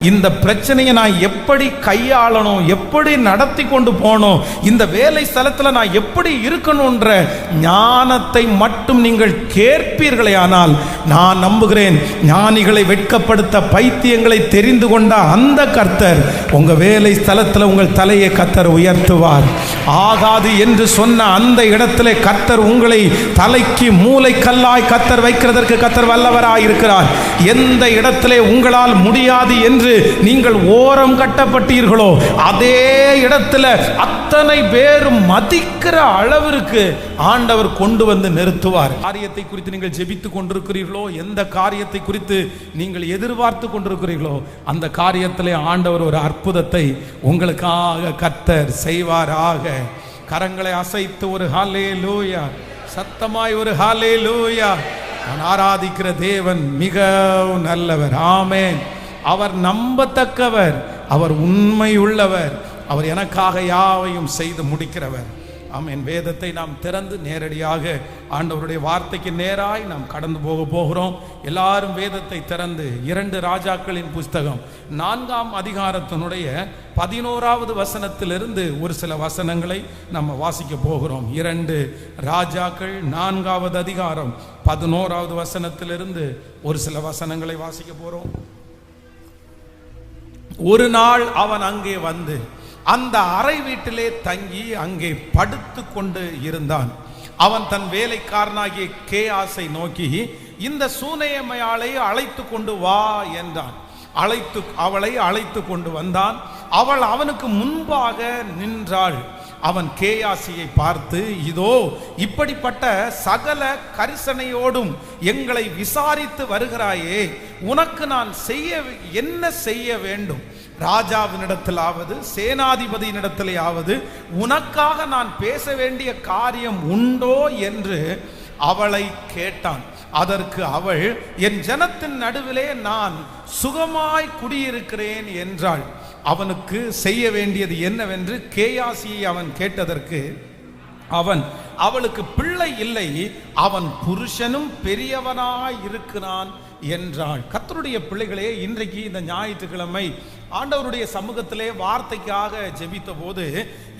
இந்த பிரச்சனையை நான் எப்படி கையாளணும், எப்படி நடத்தி கொண்டு போகணும், இந்த வேலை ஸ்தலத்தில் நான் எப்படி இருக்கணும்ன்ற ஞானத்தை மட்டும் நீங்கள் கேட்பீர்களே ஆனால் நான் நம்புகிறேன், ஞானிகளை வெட்கப்படுத்த பைத்தியங்களை தெரிந்து கொண்ட அந்த கர்த்தர் உங்க வேலை ஸ்தலத்தில் உங்கள் தலையை கர்த்தர் உயர்த்துவார். ஆகாது என்று சொன்ன அந்த இடத்திலே கர்த்தர் உங்களை தலைக்கு மூளை கல்லாய் கர்த்தர் வைக்கிறதற்கு கர்த்தர் வல்லவராய் இருக்கிறார். எந்த இடத்திலே உங்களால் முடியாது என்று நீங்கள் ஓரம் கட்டப்பட்டீர்களோ அதே இடத்துல அத்தனை பேரும் மதிக்கிற அளவிற்கு ஆண்டவர் கொண்டு வந்து நிறுத்துவார். காரியத்தை குறித்து நீங்கள் ஜெபித்துக் கொண்டிருக்கிறீர்களோ, எந்த காரியத்தை குறித்து நீங்கள் எதிர்பார்த்து கொண்டிருக்கிறீர்களோ அந்த காரியத்திலே ஆண்டவர் ஒரு அற்புதத்தை உங்களுக்காக கர்த்தர் செய்வாராக. கரங்களை அசைத்து ஒரு ஹல்லேலூயா, சத்தமாய் ஒரு ஹல்லேலூயா. நான் ஆராதிக்கிற தேவன் மிகவும் நல்லவர். ஆமென். அவர் நம்பத்தக்கவர், அவர் உண்மை உள்ளவர், அவர் எனக்காக யாவையும் செய்து முடிக்கிறவர். ஆமென். வேதத்தை நாம் திறந்து நேரடியாக ஆண்டவருடைய வார்த்தைக்கு நேராய் நாம் கடந்து போகிறோம். எல்லாரும் வேதத்தை திறந்து 2 ராஜாக்களின் புஸ்தகம் 4ஆம் அதிகாரத்தினுடைய 11வது வசனத்திலிருந்து ஒரு சில வசனங்களை நம்ம வாசிக்க போகிறோம். 2 ராஜாக்கள் 4வது அதிகாரம் 11வது வசனத்திலிருந்து ஒரு சில வசனங்களை வாசிக்க போகிறோம். ஒரு நாள் அவன் அங்கே வந்து அந்த அறை வீட்டிலே தங்கி அங்கே படுத்து கொண்டு இருந்தான். அவன் தன் வேலைக்காரனாகிய கேயாசை நோக்கி, இந்த சூனேமையாளை அழைத்து கொண்டு வா என்றான். அவளை அழைத்து கொண்டு வந்தான். அவள் அவனுக்கு முன்பாக நின்றாள். அவன் கேயாசியை பார்த்து, இதோ இப்படிப்பட்ட சகல கரிசனையோடும் எங்களை விசாரித்து வருகிறாயே, உனக்கு நான் என்ன செய்ய வேண்டும்? ராஜாவினிடத்திலாவது சேனாதிபதியினிடத்திலாவது உனக்காக நான் பேச வேண்டிய காரியம் உண்டோ என்று அவளை கேட்டான். அதற்கு அவள், என் ஜனத்தின் நடுவிலே நான் சுகமாய் குடியிருக்கிறேன் என்றாள். அவனுக்கு செய்ய வேண்டியது என்னவென்று கேயாசியை அவன் கேட்டதற்கு அவளுக்கு பிள்ளை இல்லை, அவன் புருஷனும் பெரியவனாய் இருக்கிறான் என்றாள். கர்த்தருடைய பிள்ளைகளே, இன்றைக்கு இந்த ஞாயிற்றுக்கிழமை ஆண்டவருடைய சமூகத்திலே வார்த்தைக்காக ஜெபித்த போது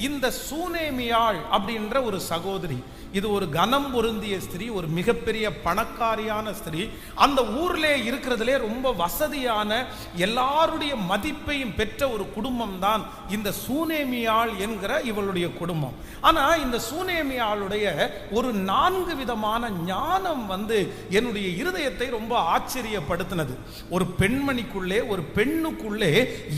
இந்த சூனேமியாள் அப்படின்ற ஒரு சகோதரி, இது ஒரு கனம் பொருந்திய ஸ்திரீ, ஒரு மிகப்பெரிய பணக்காரியான ஸ்திரீ, அந்த ஊர்லே இருக்கிறதுலே ரொம்ப வசதியான எல்லாருடைய மதிப்பையும் பெற்ற ஒரு குடும்பம் தான் இந்த சூனேமியாள் என்கிற இவளுடைய குடும்பம். ஆனா இந்த சூனேமியாளுடைய ஒரு 4 விதமான ஞானம் என்னுடைய இருதயத்தை ரொம்ப ஆச்சரியப்படுத்தினது. ஒரு பெண்மணிக்குள்ளே, ஒரு பெண்ணுக்குள்ளே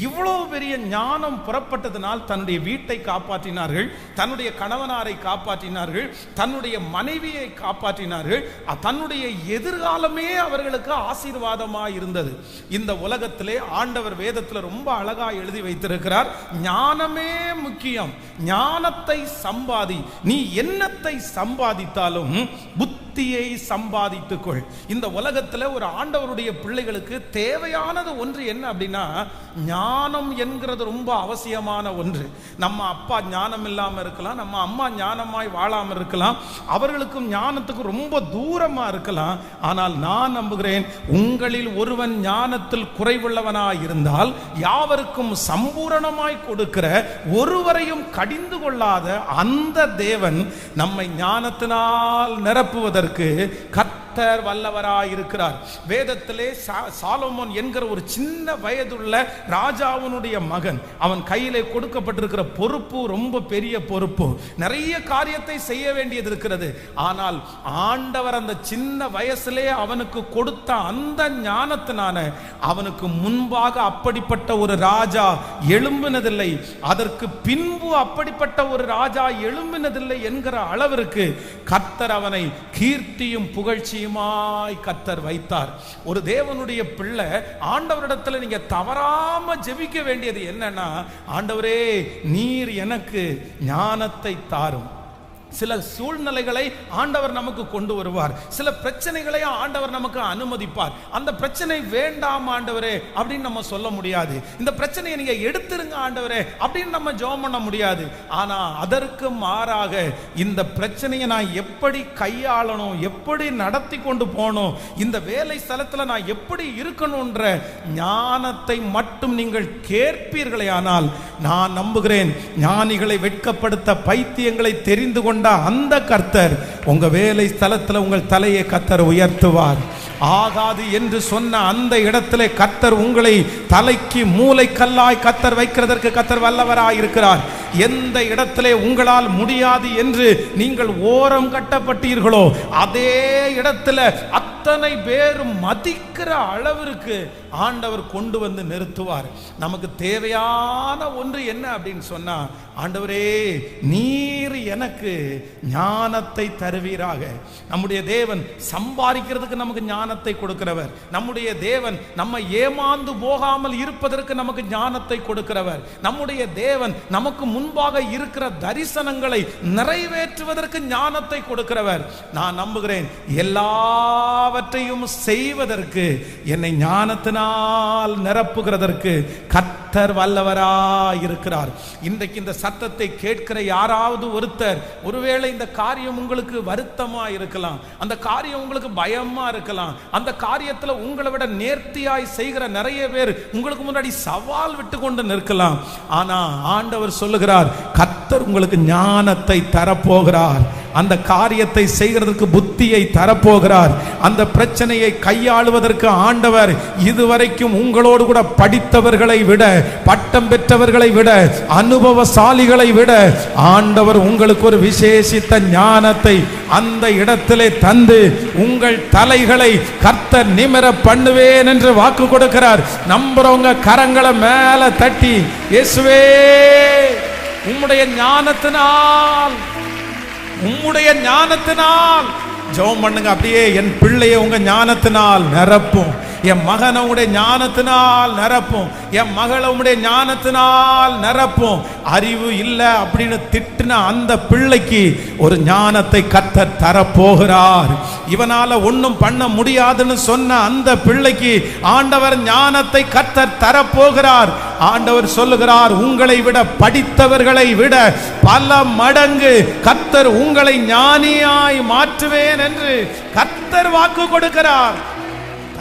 இவ்வளவு பெரிய ஞானம் புறப்பட்டதனால் தன்னுடைய வீட்டை காப்பாற்றினார்கள், தன்னுடைய கணவனாரை காப்பாற்றினார்கள், தன்னுடைய மனைவியை காப்பாற்றினார்கள், தன்னுடைய எதிர்காலமே அவர்களுக்கு ஆசீர்வாதமாக இருந்தது. இந்த உலகத்திலே ஆண்டவர் வேதத்தில் ரொம்ப அழகா எழுதி வைத்திருக்கிறார், ஞானமே முக்கியம், ஞானத்தை சம்பாதி, நீ என்னத்தை சம்பாதித்தாலும் புத்தியை சம்பாதித்துக்கொள். இந்த உலகத்தில் ஒரு ஆண்டவருடைய பிள்ளைகளுக்கு தேவையானது ஒன்று என்ன அப்படின்னா, ஞானம் என்கிறது ரொம்ப அவசியமான ஒன்று. நம்ம அப்பா ஞானம் இல்லாமல் இருக்கலாம், நம்ம அம்மா ஞானமாய் வாழாமல் இருக்கலாம், அவர்களுக்கும் ஞானத்துக்கு ரொம்ப தூரமா இருக்கலாம். ஆனால் நான் நம்புகிறேன், உங்களில் ஒருவன் ஞானத்தில் குறைவுள்ளவனாய் இருந்தால் யாவருக்கும் சம்பூரணமாய் கொடுக்கிற, ஒருவரையும் கடிந்து கொள்ளாத அந்த தேவன் நம்மை ஞானத்தினால் நிரப்புவதற்கு கர்த்தர் வல்லவராயிருக்கிறார். வேதத்திலே சாலமோன் என்கிற ஒரு சின்ன வயதுள்ள ராஜாவினுடைய மகன், அவன் கையிலே கொடுக்கப்பட்டிருக்கிற பொறுப்பு ரொம்ப பெரிய பொறுப்பு, நிறைய காரியத்தை செய்ய வேண்டியது இருக்கிறது. ஆனால் ஆண்டவர் அந்த சின்ன வயசிலே அவனுக்கு கொடுத்த அந்த ஞானத்தினால அவனுக்கு முன்பாக அப்படிப்பட்ட ஒரு ராஜா எழும்பினதில்லை, அதற்கு பின்பு அப்படிப்பட்ட ஒரு ராஜா எழும்பினதில்லை என்கிற அளவிற்கு கர்த்தர் அவனை கீர்த்தியும் புகழ்ச்சியுமாய் கர்த்தர் வைத்தார். ஒரு தேவனுடைய பிள்ளை ஆண்டவரிடத்தில் நீங்க தவறாம ஜெபிக்க வேண்டியது என்னன்னா, ஆண்டவரே நீர் எனக்கு ஞானத்தை தாரும், சில சூழ்நிலைகளை ஆண்டவர் நமக்கு கொண்டு வருவார், சில பிரச்சனைகளை ஆண்டவர் நமக்கு அனுமதிப்பார். அந்த பிரச்சனை வேண்டாம் ஆண்டவரே அப்படின்னு நம்ம சொல்ல முடியாது. இந்த பிரச்சனையை நீங்க எடுத்துருங்க ஆண்டவரே அப்படின்னு நம்ம ஜெபம் பண்ண முடியாது. ஆனா அதற்கு மாறாக இந்த பிரச்சனையை நான் எப்படி கையாளணும், எப்படி நடத்தி கொண்டு போகணும், இந்த வேலை ஸ்தலத்தில் நான் எப்படி இருக்கணும்ன்ற ஞானத்தை மட்டும் நீங்கள் கேட்பீர்களே ஆனால் நான் நம்புகிறேன், ஞானிகளை வெட்கப்படுத்த பைத்தியங்களை தெரிந்து கொண்ட அந்த கர்த்தர் உங்க வேலை ஸ்தலத்தில் உங்கள் தலையை கர்த்தர் உயர்த்துவார். ஆகாது என்று சொன்ன அந்த இடத்திலே கர்த்தர் உங்களை தலைக்கு மூளைக்கல்லாய் கர்த்தர் வைக்கிறதற்கு கர்த்தர் வல்லவராய் இருக்கிறார். எந்த இடத்திலே உங்களால் முடியாது என்று நீங்கள் ஓரம் கட்டப்பட்டீர்களோ அதே இடத்துல அத்தனை பேரும் மதிக்கிற அளவிற்கு ஆண்டவர் கொண்டு வந்து நிறுத்துவார். நமக்கு தேவையான ஒன்று என்ன அப்படின்னு சொன்னா, ஆண்டவரே நீர் எனக்கு ஞானத்தை தருவீராக. நம்முடைய தேவன் சம்பாதிக்கிறதுக்கு நமக்கு ஞானத்தை கொடுக்கிறவர். நம்முடைய தேவன் நம்ம ஏமாந்து போகாமல் இருப்பதற்கு நமக்கு ஞானத்தை கொடுக்கிறவர். நம்முடைய தேவன் நமக்கு முன்பாக இருக்கிற தரிசனங்களை நிறைவேற்றுவதற்கு ஞானத்தை கொடுக்கிறவர். நான் நம்புகிறேன் எல்லாவற்றையும் செய்வதற்கு, என்னை ஞானத்தினால் நிரப்புகிறதற்கு கர்த்தர் வல்லவராய் இருக்கிறார். இன்றைக்கு இந்த சத்தத்தை கேட்கிற யாராவது ஒருத்தர், ஒருவேளை இந்த காரியம் உங்களுக்கு வருத்தமா இருக்கலாம், அந்த காரியம் உங்களுக்கு பயமா இருக்கலாம், அந்த காரியத்துல உங்களை விட நேர்த்தியாய் செய்கிற நிறைய பேர் உங்களுக்கு முன்னாடி சவால் விட்டு கொண்டு நிற்கலாம். ஆனா ஆண்டவர் சொல்லுகிறார், கர்த்தர் உங்களுக்கு ஞானத்தை தரப்போகிறார். அந்த காரியத்தை செய்கிறதுக்கு புத்தியை தரப்போகிறார். அந்த பிரச்சனையை கையாளுவதற்கு ஆண்டவர் இதுவரைக்கும் உங்களோடு கூட படித்தவர்களை விட, பட்டம் பெற்றவர்களை விட, அனுபவசாலிகளை விட ஆண்டவர் உங்களுக்கு ஒரு விசேஷித்த ஞானத்தை அந்த இடத்திலே தந்து உங்கள் தலைகளை கர்த்தர் நிமிர பண்ணுவேன் என்று வாக்கு கொடுக்கிறார். நம்புறவங்க கரங்களை மேல தட்டி, இயேசுவே உம்முடைய ஞானத்தினால், உம்முடைய ஞானத்தினால் ஜெபம் பண்ணுங்க. அப்படியே என் பிள்ளையை உங்க ஞானத்தினால் நிரப்பும், என் மகனை உடைய ஞானத்தினால் நிரப்பும், என் மகளை உடைய ஞானத்தினால் நிரப்பும். அறிவு இல்லை அப்படின்னு திட்டின அந்த பிள்ளைக்கு ஒரு ஞானத்தை கர்த்தர் தரப்போகிறார். இவனால ஒன்றும் பண்ண முடியாதுன்னு சொன்ன அந்த பிள்ளைக்கு ஆண்டவர் ஞானத்தை கர்த்தர் தரப்போகிறார். ஆண்டவர் சொல்லுகிறார், உங்களை விட படித்தவர்களை விட பல மடங்கு கர்த்தர் உங்களை ஞானியாய் மாற்றுவேன் என்று கர்த்தர் வாக்கு கொடுக்கிறார்.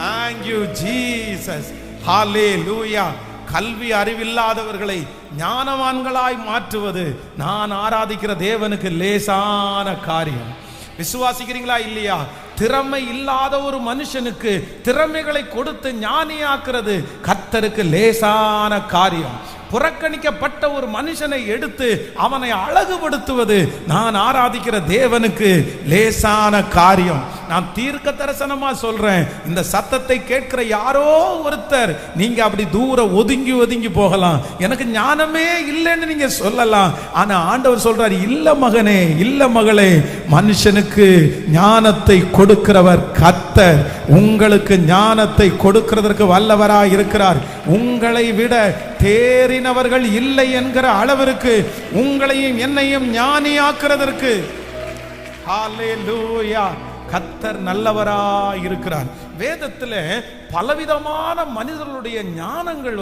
Thank you Jesus. Hallelujah. கல்வி அறிவில்லாதவர்களை ஞானவான்களாய் மாற்றுவது நான் ஆராதிக்கிற தேவனுக்கு லேசான காரியம். விசுவாசிக்கிறீங்களா இல்லையா? திறமை இல்லாத ஒரு மனுஷனுக்கு திறமைகளை கொடுத்து ஞானியாக்குறது கர்த்தருக்கு லேசான காரியம். புறக்கணிக்கப்பட்ட ஒரு மனுஷனை எடுத்து அவனை அழகுபடுத்துவது நான் ஆராதிக்கிற தேவனுக்கு லேசான காரியம். நான் தீர்க்க தரிசனமா சொல்றேன், இந்த சத்தத்தை கேட்கிற யாரோ ஒருத்தர் நீங்க அப்படி தூர ஒதுங்கி ஒதுங்கி போகலாம், எனக்கு ஞானமே இல்லைன்னு நீங்க சொல்லலாம். ஆனா ஆண்டவர் சொல்றார், இல்ல மகனே, இல்ல மகளே, மனுஷனுக்கு ஞானத்தை கொடுக்கிறவர் கர்த்தர். உங்களுக்கு ஞானத்தை கொடுக்கிறதற்கு வல்லவராய் இருக்கிறார். உங்களை விட தேறினவர்கள் இல்லை என்கிற அளவிற்கு உங்களையும் என்னையும் ஞானியாக்குறதற்கு ஹல்லேலூயா கர்த்தர் நல்லவராய் இருக்கிறார். வேதத்துல பலவிதமான மனிதர்களுடைய ஞானங்கள்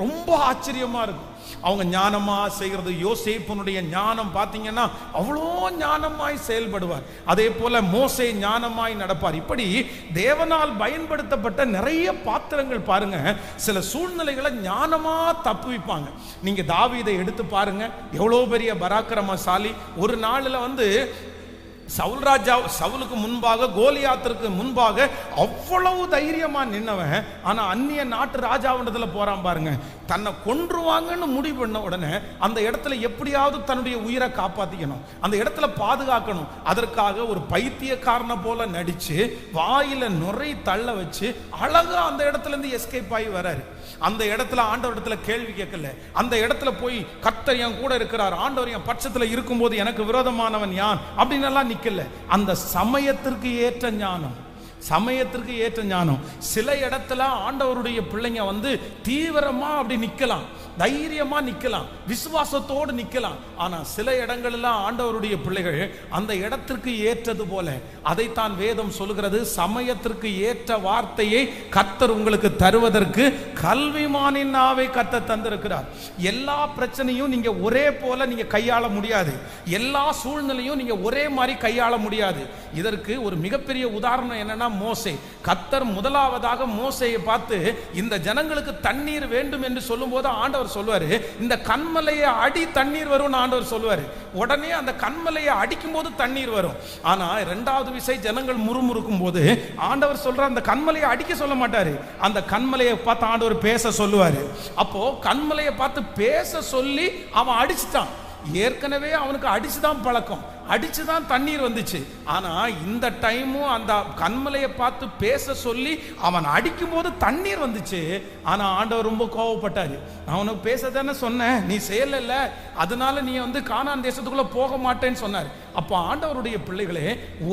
ரொம்ப ஆச்சரியமா இருக்கும். அவங்க ஞானமா செய்கிறது. யோசேப்புனுடைய ஞானம் பார்த்தீங்கன்னா அவ்வளோ ஞானமாய் செயல்படுவார். அதே போல மோசே ஞானமாய் நடப்பார். இப்படி தேவனால் பயன்படுத்தப்பட்ட நிறைய பாத்திரங்கள் பாருங்க, சில சூழ்நிலைகளை ஞானமா தப்புவிப்பாங்க. நீங்க தாவீதை எடுத்து பாருங்க, எவ்வளோ பெரிய பராக்கிரமசாலி. ஒரு நாளில் சவுல் ராஜா, சவுலுக்கு முன்பாக, கோலியாத்திற்கு முன்பாக அவ்வளவு தைரியமா நின்னவன். ஆனா அந்நிய நாட்டு ராஜாவிடத்துல போறான் பாருங்க. தன்னை கொன்றுவாங்கன்னு முடிவு பண்ண உடனே அந்த இடத்துல எப்படியாவது தன்னுடைய உயிரை காப்பாத்திக்கணும், அந்த இடத்துல பாதுகாக்கணும். அதற்காக ஒரு பைத்தியக்காரனை போல நடிச்சு வாயில நுரை தள்ள வச்சு அழகா அந்த இடத்துல இருந்து எஸ்கேப் ஆகி வராரு. அந்த இடத்துல ஆண்டவர் இடத்துல கேள்வி கேட்கல. அந்த இடத்துல போய் கர்த்தர் என் கூட இருக்கிறார், ஆண்டவர் என் பட்சத்துல இருக்கும்போது எனக்கு விரோதமானவன் யான் அப்படின்னு எல்லாம் நிக்கல. அந்த சமயத்திற்கு ஏற்ற ஞானம், சமயத்திற்கு ஏற்ற ஞானம். சில இடத்துல ஆண்டவருடைய பிள்ளைங்க தீவிரமா அப்படி நிக்கலாம். தைரியமா நிக்கலாம், விசுவாசத்தோடு நிக்கலாம். ஆனா சில இடங்களெல்லாம் ஆண்டவருடைய பிள்ளைகள் அந்த இடத்திற்கு ஏற்றது போல, அதைத்தான் வேதம் சொல்லுகிறது, சமயத்திற்கு ஏற்ற வார்த்தையை கர்த்தர் உங்களுக்கு தருவதற்கு கல்விமானின் நாவை கர்த்தர் தந்திருக்கிறார். எல்லா பிரச்சனையும் நீங்க ஒரே போல நீங்க கையாள முடியாது, எல்லா சூழ்நிலையும் நீங்க ஒரே மாதிரி கையாள முடியாது. இதற்கு ஒரு மிகப்பெரிய உதாரணம் என்னன்னா மோசே. கர்த்தர் முதலாவதாக மோசேயை பார்த்து இந்த ஜனங்களுக்கு தண்ணீர் வேண்டும் என்று சொல்லும் போது ஆண்டவர் சொல்வாரு, இந்த கன்மலையை அடி தண்ணீர் வரும் ஆண்டவர் சொல்வாரு. உடனே அந்த கன்மலையை அடிக்கும் போது தண்ணீர் வரும். ஆனா இரண்டாவது விசை ஜனங்கள் முறுமுறுக்கும் போது ஆண்டவர் சொல்ற அந்த கன்மலையை அடிக்க சொல்ல மாட்டாரு, அந்த கன்மலையை பார்த்து ஆண்டவர் பேச சொல்லுவாரு. அப்போ கன்மலையை பார்த்து பேச சொல்லி அவன் அடிச்சுட்டான். ஏற்கனவே அவனுக்கு அடிச்சுதான் பழக்கம், அடிச்சுதான் தண்ணீர் வந்துச்சு. ஆனா இந்த டைமும் அந்த கன்மலையை பார்த்து பேச சொல்லி அவன் அடிக்கும் போது தண்ணீர் வந்துச்சு. ஆனா ஆண்டவர் ரொம்ப கோவப்பட்டாரு. அவனுக்கு பேச தானே சொன்னேன், நீ செய்யல, அதனால நீ கானான் தேசத்துக்குள்ள போக மாட்டேன்னு சொன்னார். அப்போ ஆண்டவருடைய பிள்ளைகளே,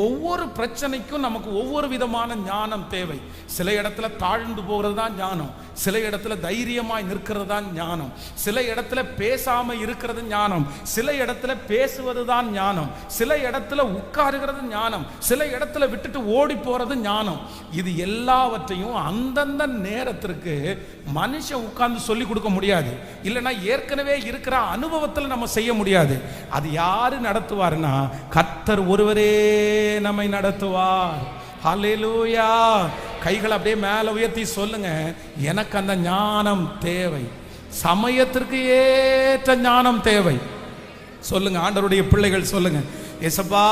ஒவ்வொரு பிரச்சனைக்கும் நமக்கு ஒவ்வொரு விதமான ஞானம் தேவை. சில இடத்துல தாழ்ந்து போகிறது தான் ஞானம், சில இடத்துல தைரியமாய் நிற்கிறது தான் ஞானம், சில இடத்துல பேசாம இருக்கிறது ஞானம், சில இடத்துல பேசுவது தான் ஞானம், சில இடத்துல உட்காருகிறது ஞானம், சில இடத்துல விட்டுட்டு ஓடி போறது ஞானம். இது எல்லாவற்றையும் அந்தந்த நேரத்திற்கு மனுஷன் உட்கார்ந்து சொல்லி கொடுக்க முடியாது, இல்லைன்னா ஏற்கனவே இருக்கிற அனுபவத்தில் நம்ம செய்ய முடியாது. அது யாரு நடத்துவார்னா கர்த்தர் ஒருவரே நம்மை நடத்துவார். ஹல்லேலூயா. கைகளை அப்படியே மேல உயர்த்தி சொல்லுங்க, எனக்கு அந்த ஞானம் தேவை, சமயத்திற்கு ஏற்ற ஞானம் தேவை. சொல்லுங்க, ஆண்டவருடைய பிள்ளைகள் சொல்லுங்க, ஏசப்பா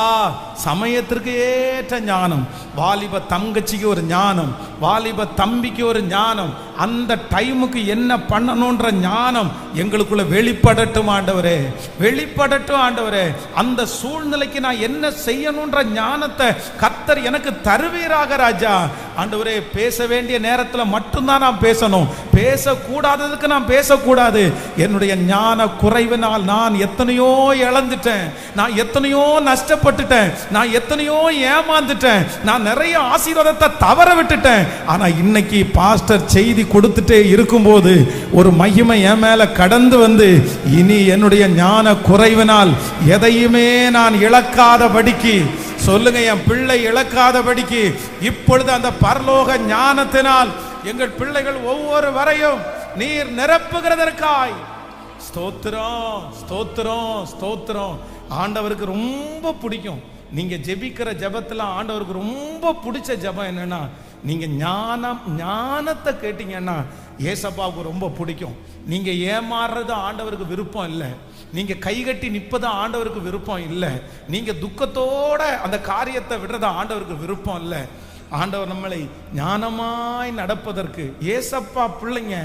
சமயத்திற்கு ஏற்ற ஞானம். வாலிப தங்கச்சிக்கு ஒரு ஞானம், வாலிப தம்பிக்கு ஒரு ஞானம், அந்த டைமுக்கு என்ன பண்ணணும்ன்ற ஞானம் எங்களுக்குள்ள வெளிப்படட்டும் ஆண்டவரே, வெளிப்படட்டும் ஆண்டவரே. அந்த சூழ்நிலைக்கு நான் என்ன செய்யணும்ன்ற ஞானத்தை கர்த்தர் எனக்கு தருவீராக ராஜா. ஆண்டவரே, பேச வேண்டிய நேரத்தில் மட்டும்தான் நான் பேசணும், பேசக்கூடாததுக்கு நான் பேசக்கூடாது. என்னுடைய ஞான குறைவினால் நான் எத்தனையோ இழந்துட்டேன், நான் எத்தனையோ நஷ்டப்பட்டுட்டேன், நான் எத்தனையோ ஏமாந்துட்டேன், நான் நிறைய ஆசீர்வாதத்தை தவற விட்டுட்டேன். ஆனா இன்னைக்கு பாஸ்டர் செய்தி கொடுத்துட்டே இருக்கும்போது ஒரு மகிமை என் மேல கடந்து வந்து, இனி என்னுடைய ஞான குறைவினால் எதையுமே நான் இழக்காதபடிக்கு, சொல்லுங்க, என் பிள்ளை இழக்காதபடிக்கு இப்பொழுது அந்த பரலோக ஞானத்தினால் எங்கள் பிள்ளைகள் ஒவ்வொரு வரையும் நீர் நிரப்புகிறதற்காய் ஸ்தோத்திரம், ஸ்தோத்திரம், ஸ்தோத்திரம். ஆண்டவருக்கு ரொம்ப பிடிக்கும் நீங்க ஜெபிக்கிற ஜெபத்துல. ஆண்டவருக்கு ரொம்ப பிடிச்ச ஜெபம் என்னன்னா, நீங்க ஞானத்தை கேட்டீங்கன்னா ஏசப்பாவுக்கு ரொம்ப பிடிக்கும். நீங்க ஏமாறுறது ஆண்டவருக்கு விருப்பம் இல்லை, நீங்க கைகட்டி நிற்பது ஆண்டவருக்கு விருப்பம் இல்லை, நீங்க துக்கத்தோட அந்த காரியத்தை விடுறது ஆண்டவருக்கு விருப்பம் இல்லை. ஆண்டவர் நம்மளை ஞானமாய் நடப்பதற்கு ஏசப்பா பிள்ளைங்க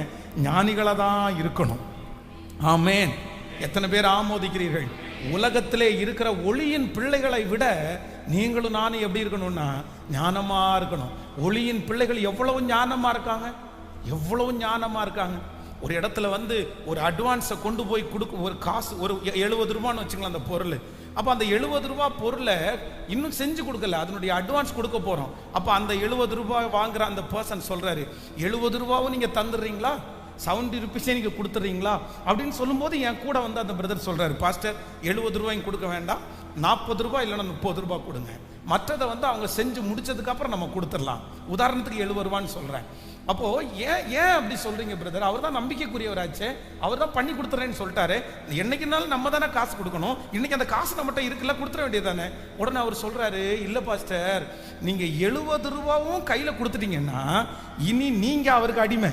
ஞானிகளா தான் இருக்கணும். ஆமென். எத்தனை பேர் ஆமோதிக்கிறீர்கள்? உலகத்திலே இருக்கிற ஒளியின் பிள்ளைகளை விட நீங்களும் நானும் எப்படி இருக்கணும்னா ஞானமா இருக்கணும். ஒளியின் பிள்ளைகள் எவ்வளவு ஞானமா இருக்காங்க, எவ்வளவு ஞானமா இருக்காங்க. ஒரு இடத்துல ஒரு அட்வான்ஸை கொண்டு போய் கொடுக்க, ஒரு காசு, ஒரு 70 ரூபான்னு வச்சுக்கலாம் அந்த பொருள். அப்போ அந்த 70 ரூபா பொருளை இன்னும் செஞ்சு கொடுக்கல, அதனுடைய அட்வான்ஸ் கொடுக்க போறோம். அப்போ அந்த 70 ரூபாய் வாங்குற அந்த பர்சன் சொல்றாரு, 70 ரூபாவும் நீங்க தந்துடுறீங்களா, 70 ருபீஸே நீங்க கொடுத்துறீங்களா அப்படின்னு சொல்லும்போது என் கூட அந்த பிரதர் சொல்றாரு, பாஸ்டர் 70 ரூபாயும் கொடுக்க வேண்டாம், 40 ரூபாய் இல்லைன்னா 30 ரூபாய் கொடுங்க, மற்றதை அவங்க செஞ்சு முடிச்சதுக்கு அப்புறம் நம்ம கொடுத்துடலாம். உதாரணத்துக்கு 70 ரூபான்னு சொல்றேன். அப்போ ஏன் அப்படி சொல்றீங்க பிரதர்? அவர் தான் நம்பிக்கைக்குரியவராச்சே, அவர் தான் பண்ணி கொடுத்துறேன்னு சொல்லிட்டாரு, என்னைக்குனாலும் நம்ம தானே காசு கொடுக்கணும், இன்னைக்கு அந்த காசு நம்மகிட்ட இருக்குல்ல, கொடுத்துட வேண்டியதானே. உடனே அவர் சொல்றாரு, இல்ல பாஸ்டர், நீங்க 70 ரூபாவும் கையில கொடுத்துட்டீங்கன்னா இனி நீங்க அவருக்கு அடிமை,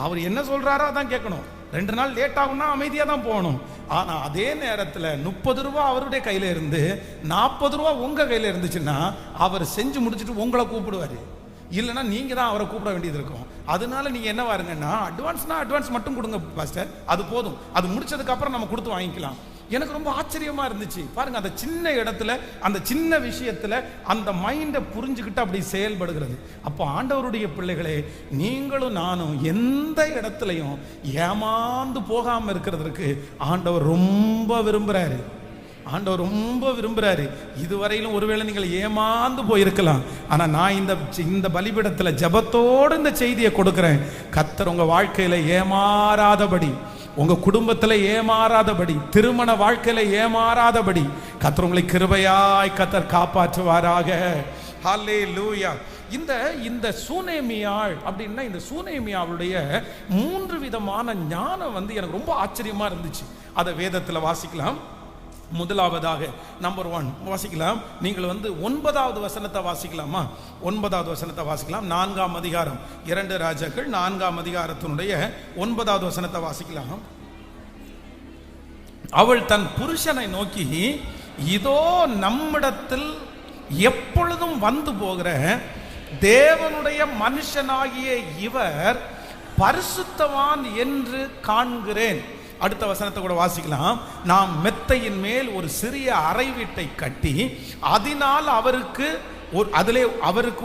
அவர் என்ன சொல்றாரோ அதான் கேட்கணும். 2 நாள் லேட் ஆகும்னா அமைதியா தான் போகணும். ஆனா அதே நேரத்தில் 30 ரூபா அவருடைய கையில இருந்து 40 ரூபா உங்க கையில இருந்துச்சுன்னா அவர் செஞ்சு முடிச்சுட்டு உங்களை கூப்பிடுவாரு, இல்லைன்னா நீங்க தான் அவரை கூப்பிட வேண்டியது இருக்கும். அதனால நீங்க என்ன வாருங்கன்னா, அட்வான்ஸ் மட்டும் கொடுங்க பாஸ்டர், அது போதும், அது முடிச்சதுக்கு அப்புறம் நம்ம கொடுத்து வாங்கிக்கலாம். எனக்கு ரொம்ப ஆச்சரியமா இருந்துச்சு. பாருங்க, அந்த சின்ன இடத்துல, அந்த சின்ன விஷயத்துல அந்த மைண்டை புரிஞ்சுக்கிட்டு அப்படி செயல்படுகிறது. அப்போ ஆண்டவருடைய பிள்ளைகளே, நீங்களும் நானும் எந்த இடத்துலையும் ஏமாந்து போகாம இருக்கிறதுக்கு ஆண்டவர் ரொம்ப விரும்புறாரு. ஆண்டவர் ரொம்ப விரும்புறாரு. இதுவரையிலும் ஒருவேளை நீங்கள் ஏமாந்து போயிருக்கலாம், ஆனா நான் இந்த பலிபீடத்தில் ஜெபத்தோடு இந்த செய்தியை கொடுக்கிறேன். கர்த்தர் உங்க வாழ்க்கையில ஏமாறாதபடி, உங்க குடும்பத்தில் ஏமாறாதபடி, திருமண வாழ்க்கையில ஏமாறாதபடி கர்த்தர் உங்களை கிருபையாய் கர்த்தர் காப்பாற்றுவாராக. ஹல்லேலூயா. இந்த சூனேமியாள் அப்படின்னா, இந்த சூனேமியாவுடைய 3 விதமான ஞானம் எனக்கு ரொம்ப ஆச்சரியமா இருந்துச்சு. அதை வேதத்தில் வாசிக்கலாம். முதலாவதாக நம்பர் 1 வாசிக்கலாம். நீங்கள் 9வது வசனத்தை வாசிக்கலாமா? 9வது வசனத்தை வாசிக்கலாம். 4ஆம் அதிகாரம் 2 ராஜாக்கள் 4ஆம் அதிகாரத்தினுடைய 9வது வசனத்தை வாசிக்கலாம். அவள் தன் புருஷனை நோக்கி, இதோ நம்மிடத்தில் எப்பொழுதும் வந்து போகிற தேவனுடைய மனுஷனாகிய இவர் பரிசுத்தவான் என்று காண்கிறேன். அடுத்த வசனத்தை கூட வாசிக்கலாம். நாம் மெத்தையின் மேல் ஒரு சிறிய அறை வீட்டை கட்டி அதனால் அவருக்கு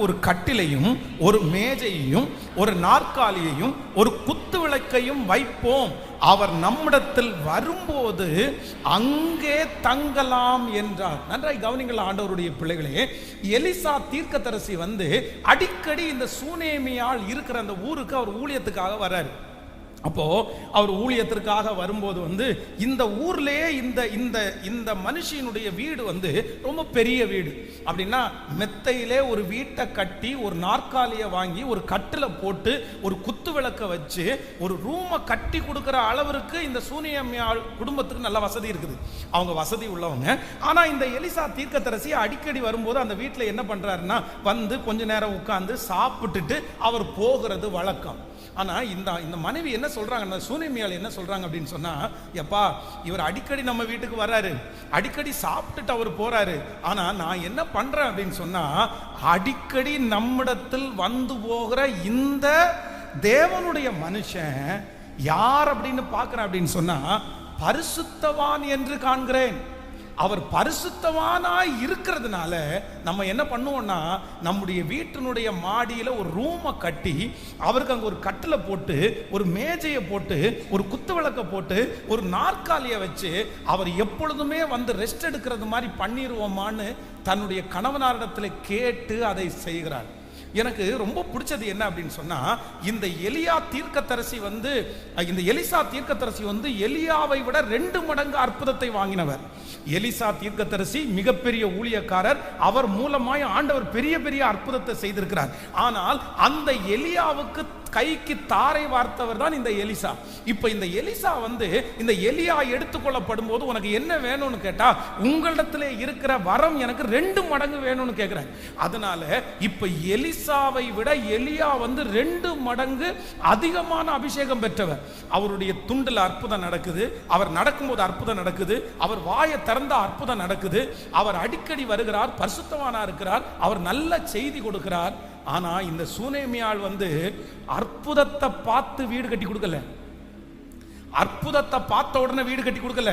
ஒரு கட்டிலையும் ஒரு மேஜையையும் ஒரு நாற்காலியையும் ஒரு குத்து விளக்கையும் வைப்போம். அவர் நம்மிடத்தில் வரும்போது அங்கே தங்கலாம் என்றார். நன்றாய் கவனிங்கள் ஆண்டவருடைய பிள்ளைகளே. எலிசா தீர்க்கதரிசி அடிக்கடி இந்த சூனேமியால் இருக்கிற அந்த ஊருக்கு அவர் ஊழியத்துக்காக வர்றாரு. அப்போ அவர் ஊழியத்திற்காக வரும்போது இந்த ஊர்லயே இந்த மனுஷனுடைய வீடு ரொம்ப பெரிய வீடு. அப்படின்னா மெத்தையிலே ஒரு வீட்டை கட்டி ஒரு நாற்காலியை வாங்கி ஒரு கட்டில போட்டு ஒரு குத்து விளக்க வச்சு ஒரு ரூமை கட்டி கொடுக்கிற அளவிற்கு இந்த சூனியம்யாள் குடும்பத்துக்கு நல்ல வசதி இருக்குது. அவங்க வசதி உள்ளவங்க. ஆனா இந்த எலிசா தீர்க்கதரிசி அடிக்கடி வரும்போது அந்த வீட்டில் என்ன பண்றாருன்னா கொஞ்ச நேரம் உட்கார்ந்து சாப்பிட்டுட்டு அவர் போகிறது வழக்கம். ஆனா இந்த மனைவி என்ன சொல்றாங்க, சூனேமியாள் என்ன சொல்றாங்க அப்படின்னு சொன்னா, எப்பா இவர் அடிக்கடி நம்ம வீட்டுக்கு வர்றாரு, அடிக்கடி சாப்பிட்டுட்டு அவர் போறாரு. ஆனா நான் என்ன பண்றேன் அப்படின்னு சொன்னா, அடிக்கடி நம்மிடத்தில் வந்து போகிற இந்த தேவனுடைய மனுஷன் யார் அப்படின்னு பார்க்கிறேன் அப்படின்னு சொன்னா, பரிசுத்தவான் என்று காண்கிறேன். அவர் பரிசுத்தவானாய் இருக்கிறதுனால நம்ம என்ன பண்ணுவோம்னா, நம்முடைய வீட்டினுடைய மாடியில ஒரு ரூமை கட்டி அவருக்கு அங்க ஒரு கட்டில போட்டு ஒரு மேஜையை போட்டு ஒரு குத்து விளக்க போட்டு ஒரு நாற்காலியை வச்சு அவர் எப்பொழுதுமே ரெஸ்ட் எடுக்கிறது மாதிரி பண்ணிடுவோமான்னு தன்னுடைய கணவனாரிடத்தில் கேட்டு அதை செய்கிறார். எனக்கு ரொம்ப பிடிச்சது என்ன அப்படின்னு சொன்னா, இந்த எலியா தீர்க்கதரிசி இந்த எலிசா தீர்க்கதரிசி எலியாவை விட 2 மடங்கு அற்புதத்தை வாங்கினவர். எலிசா தீர்க்கதரிசி மிகப்பெரிய ஊழியக்காரர். அவர் மூலமாய் ஆண்டவர் பெரிய பெரிய அற்புதத்தை செய்திருக்கிறார். ஆனால் அந்த எலியாவுக்கு கைக்கு தாரை வார்த்தவர் தான் இந்த எலிசா. இப்ப இந்த எலிசா இந்த எலியா எடுத்துக்கொள்ளப்படும் போது உனக்கு என்ன வேணும்னு கேட்டா, உங்களிடத்திலே இருக்கிற வரம் எனக்கு 2 மடங்கு வேணும்னு கேட்கிறார். அதனால இப்ப எலிசாவை விட எலியா 2 மடங்கு அதிகமான அபிஷேகம் பெற்றவர். அவருடைய துண்டுல அற்புதம் நடக்குது, அவர் நடக்கும்போது அற்புதம் நடக்குது, அவர் வாயை திறந்த அற்புதம் நடக்குது, அவர் அடிக்கடி வருகிறார், பரிசுத்தவானா இருக்கிறார், அவர் நல்ல செய்தி கொடுக்கிறார். ஆனா இந்த சூனேமியாள் அற்புதத்தை பார்த்து வீடு கட்டி கொடுக்கல, அற்புதத்தை பார்த்த உடனே வீடு கட்டி கொடுக்கல,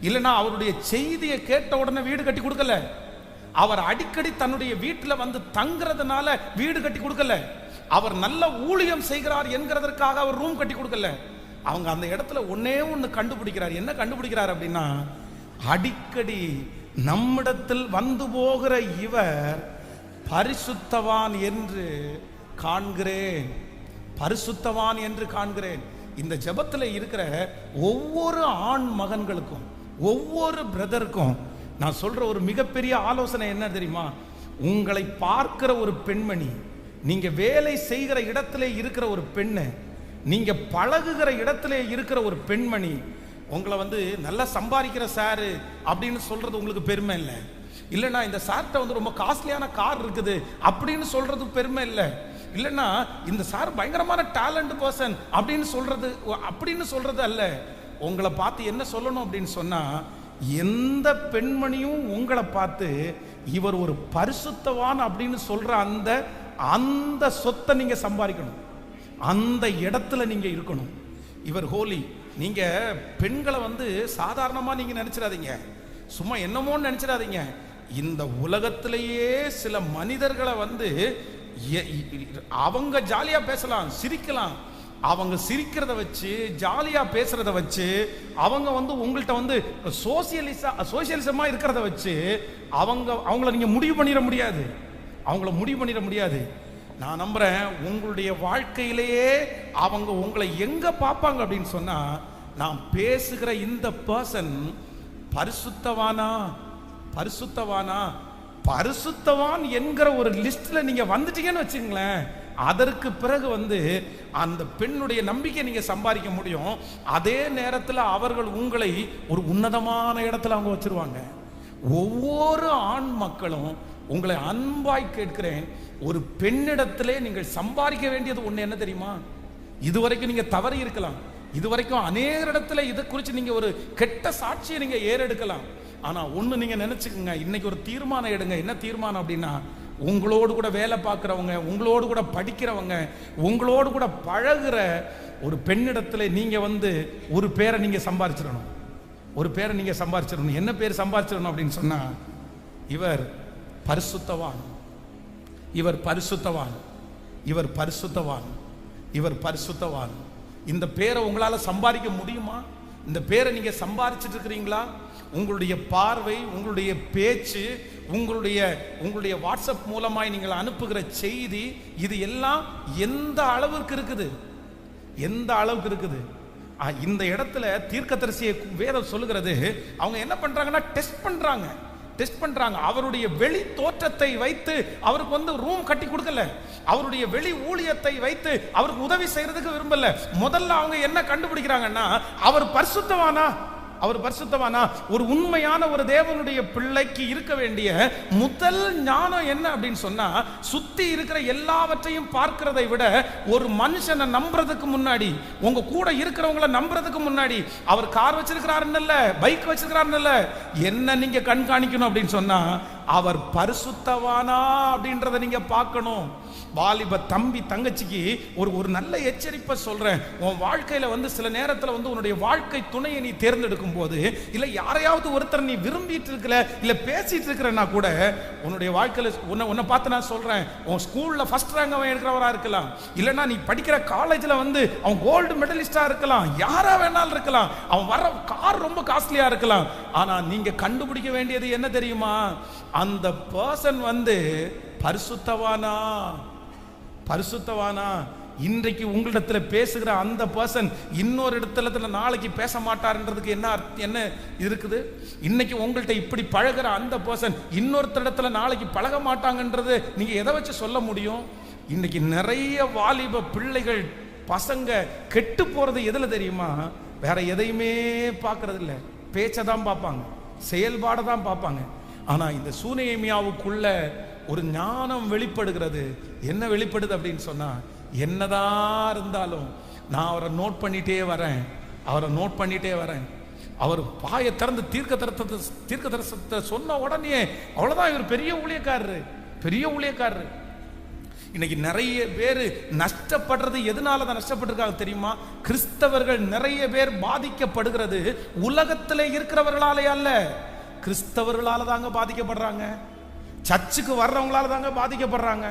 இல்லைன்னா அவருடைய செய்தியை கேட்ட உடனே வீடு கட்டி கொடுக்கல, அவர் அடிக்கடி தன்னுடைய வீட்டில் தங்குறதுனால வீடு கட்டி கொடுக்கல, அவர் நல்ல ஊழியம் செய்கிறார் என்கிறதற்காக அவர் ரூம் கட்டி கொடுக்கல. அவங்க அந்த இடத்துல ஒன்னே ஒன்று கண்டுபிடிக்கிறார். என்ன கண்டுபிடிக்கிறார் அப்படின்னா, அடிக்கடி நம்மிடத்தில் வந்து போகிற இவர் பரிசுத்தவான் என்று காண்கிறேன், பரிசுத்தவான் என்று காண்கிறேன். இந்த ஜெபத்தில் இருக்கிற ஒவ்வொரு ஆண் மகன்களுக்கும் ஒவ்வொரு பிரதருக்கும் நான் சொல்ற ஒரு மிகப்பெரிய ஆலோசனை என்ன தெரியுமா? உங்களை பார்க்கிற ஒரு பெண்மணி, நீங்க வேலை செய்கிற இடத்துல இருக்கிற ஒரு பெண்ணு, நீங்க பழகுகிற இடத்துல இருக்கிற ஒரு பெண்மணி உங்களை நல்லா சம்பாதிக்கிற சாரு அப்படின்னு சொல்றது உங்களுக்கு பெருமை இல்லை. இல்லைன்னா இந்த சார்ட்ட ரொம்ப காஸ்ட்லியான கார் இருக்குது அப்படின்னு சொல்றது பெருமை இல்லை. இல்லைன்னா இந்த சார் பயங்கரமான டேலண்ட் பர்சன் அப்படின்னு சொல்றது அல்ல. உங்களை பார்த்து என்ன சொல்லணும் அப்படின்னு சொன்னா, எந்த பெண்மணியும் உங்களை பார்த்து இவர் ஒரு பரிசுத்தவான் அப்படின்னு சொல்ற அந்த சொத்தை நீங்க சம்பாதிக்கணும், அந்த இடத்துல நீங்க இருக்கணும். இவர் ஹோலி. நீங்க பெண்களை சாதாரணமா நீங்க நினைச்சிடாதீங்க, சும்மா என்னமோன்னு நினைச்சிடாதீங்க. இந்த உலகத்திலேயே சில மனிதர்களை அவங்க ஜாலியா பேசலாம், சிரிக்கலாம், அவங்க சிரிக்கிறத வச்சு, ஜாலியா பேசுறத வச்சு, அவங்க வந்து உங்கள்கிட்ட வந்து சோசியலிசமா இருக்கிறத வச்சு அவங்கள நீங்க முடிவு பண்ணிட முடியாது. அவங்கள முடிவு பண்ணிட முடியாது. நான் நம்புறேன் உங்களுடைய வாழ்க்கையிலேயே அவங்க உங்களை எங்க பார்ப்பாங்க அப்படின்னு சொன்னா, நான் பேசுகிற இந்த பர்சன் பரிசுத்தவானா, பரிசுத்தவானா, பரிசுத்தவான் என்கிற ஒரு லிஸ்ட்ல நீங்க வந்துட்டீங்கன்னு வச்சுங்களேன், அதற்கு பிறகு வந்து அந்த பெண்ணுடைய நம்பிக்கை நீங்க சம்பாதிக்க முடியும். அதே நேரத்தில் அவர்கள் உங்களை ஒரு உன்னதமான இடத்துல அவங்க வச்சிருவாங்க. ஒவ்வொரு ஆண் மக்களும் உங்களை அன்பாய் கேட்கிறேன், ஒரு பெண்ணிடத்திலே நீங்கள் சம்பாதிக்க வேண்டியது ஒண்ணு என்ன தெரியுமா? இதுவரைக்கும் நீங்க தவறி இருக்கலாம், இதுவரைக்கும் அநேக இடத்துல இதை குறித்து நீங்க ஒரு கெட்ட சாட்சியை நீங்க ஏறெடுக்கலாம். ஆனா ஒண்ணு நீங்க நினைச்சுக்கோங்க, இன்னைக்கு ஒரு தீர்மானம் எடுங்க. என்ன தீர்மானம் அப்படின்னா, உங்களோடு கூட வேலை பார்க்குறவங்க, உங்களோடு கூட படிக்கிறவங்க, உங்களோடு கூட பழகுற ஒரு பெண்ணிடத்துல நீங்க வந்து ஒரு பேரை நீங்க சம்பாதிச்சிடணும். ஒரு பேரை நீங்க சம்பாதிச்சிடணும். என்ன பேர் சம்பாதிச்சிடணும் அப்படின்னு சொன்னா, இவர் பரிசுத்தவான், இவர் பரிசுத்தவான், இவர் பரிசுத்தவான், இவர் பரிசுத்தவான். இந்த பேரை உங்களால சம்பாதிக்க முடியுமா? இந்த பேரை நீங்க சம்பாதிச்சிட்டு இருக்கிறீங்களா? உங்களுடைய பார்வை, உங்களுடைய பேச்சு, உங்களுடைய வாட்ஸ்அப் மூலமாய் நீங்கள் அனுப்புகிற செய்தி, இது எல்லாம் எந்த அளவுக்கு இருக்குது? எந்த அளவுக்கு இருக்குது? இந்த இடத்துல தீர்க்கதரிசியை வேதம் சொல்லுகிறது, அவங்க என்ன பண்றாங்கன்னா டெஸ்ட் பண்றாங்க. அவருடைய வெளி தோற்றத்தை வைத்து அவருக்கு வந்து ரூம் கட்டி கொடுக்கல, அவருடைய வெளி ஊழியத்தை வைத்து அவருக்கு உதவி செய்யறதுக்கு விரும்பல. முதல்ல அவங்க என்ன கண்டுபிடிக்கிறாங்கன்னா, அவர் பரிசுத்தவானா, அவர் பரிசுத்தவானா. ஒரு உண்மையான ஒரு தேவனுடைய பிள்ளைக்கு இருக்க வேண்டிய முதல் ஞானம் என்ன அப்படின்னு சொன்னா, சுத்தி இருக்கிற எல்லாவற்றையும் பார்க்கிறதை விட ஒரு மனுஷனை நம்புறதுக்கு முன்னாடி, உங்க கூட இருக்கிறவங்களை நம்புறதுக்கு முன்னாடி, அவர் கார் வச்சிருக்கிறாருன்னு இல்ல, பைக் வச்சிருக்கிறாருன்னு இல்ல, என்ன நீங்க கண்காணிக்கணும் அப்படின்னு சொன்னா, அவர் பரிசுத்தவானா அப்படின்றத நீங்க பார்க்கணும். வாலிப தம்பி தங்கச்சிக்கு ஒரு நல்ல எச்சரிப்பை சொல்றேன். உன் வாழ்க்கையில வந்து சில நேரத்தில் வந்து உன்னுடைய வாழ்க்கை துணையை நீ தேர்ந்தெடுக்கும் போது, இல்ல யாரையாவது ஒருத்தர் நீ விரும்பிட்டு இருக்கல, இல்ல பேசிட்டு இருக்கிறன்னா கூட, உன்னுடைய வாழ்க்கையில உன்னை பார்த்து நான் சொல்றேன், உன் ஸ்கூல்ல ஃபர்ஸ்ட் ரேங்க் அவன் எடுக்கிறவரா இருக்கலாம், இல்லைன்னா நீ படிக்கிற காலேஜ்ல வந்து அவன் கோல்டு மெடலிஸ்டா இருக்கலாம், யாரா வேணாலும் இருக்கலாம், அவன் வர கார் ரொம்ப காஸ்ட்லியா இருக்கலாம். ஆனா நீங்க கண்டுபிடிக்க வேண்டியது என்ன தெரியுமா? அந்த பர்சன் வந்து பரிசுத்தவானா, பரிசுத்தவானா. இன்றைக்கு உங்களிடத்துல பேசுகிற அந்த பர்சன் இன்னொரு இடத்துல நாளைக்கு பேச மாட்டார்ன்றதுக்கு என்ன இருக்குது? இன்னைக்கு உங்கள்கிட்ட இப்படி பழகிற அந்த பர்சன் இன்னொருத்த இடத்துல நாளைக்கு பழக மாட்டாங்கன்றது நீங்க எதை வச்சு சொல்ல முடியும்? இன்னைக்கு நிறைய வாலிப பிள்ளைகள், பசங்க கெட்டு போறது எதுல தெரியுமா? வேற எதையுமே பார்க்கறது இல்லை, பேச்சை தான் பார்ப்பாங்க, செயல்பாடை தான் பார்ப்பாங்க. ஆனா இந்த சூனேமியாவுக்குள்ள ஒரு ஞானம் வெளிப்படுகிறது. என்ன வெளிப்படுது அப்படின்னு சொன்னா, என்னதான் இருந்தாலும் நான் அவரை நோட் பண்ணிட்டே வரேன், அவரை நோட் பண்ணிட்டே வரேன். அவர் பாயை திறந்து தீர்க்க தரிசனத்தை சொன்ன உடனே அவ்வளவுதான், இவர் பெரிய ஊழியக்காரரு, பெரிய ஊழியக்காரரு. இன்னைக்கு நிறைய பேர் நஷ்டப்படுறது எதனால தான் நஷ்டப்பட்டிருக்காங்க தெரியுமா? கிறிஸ்தவர்கள் நிறைய பேர் பாதிக்கப்படுகிறது உலகத்திலே இருக்கிறவர்களாலே அல்ல, கிறிஸ்தவர்களால தாங்க பாதிக்கப்படுறாங்க. சர்ச்சுக்கு வர்றவங்களால தாங்க பாதிக்கப்படுறாங்க.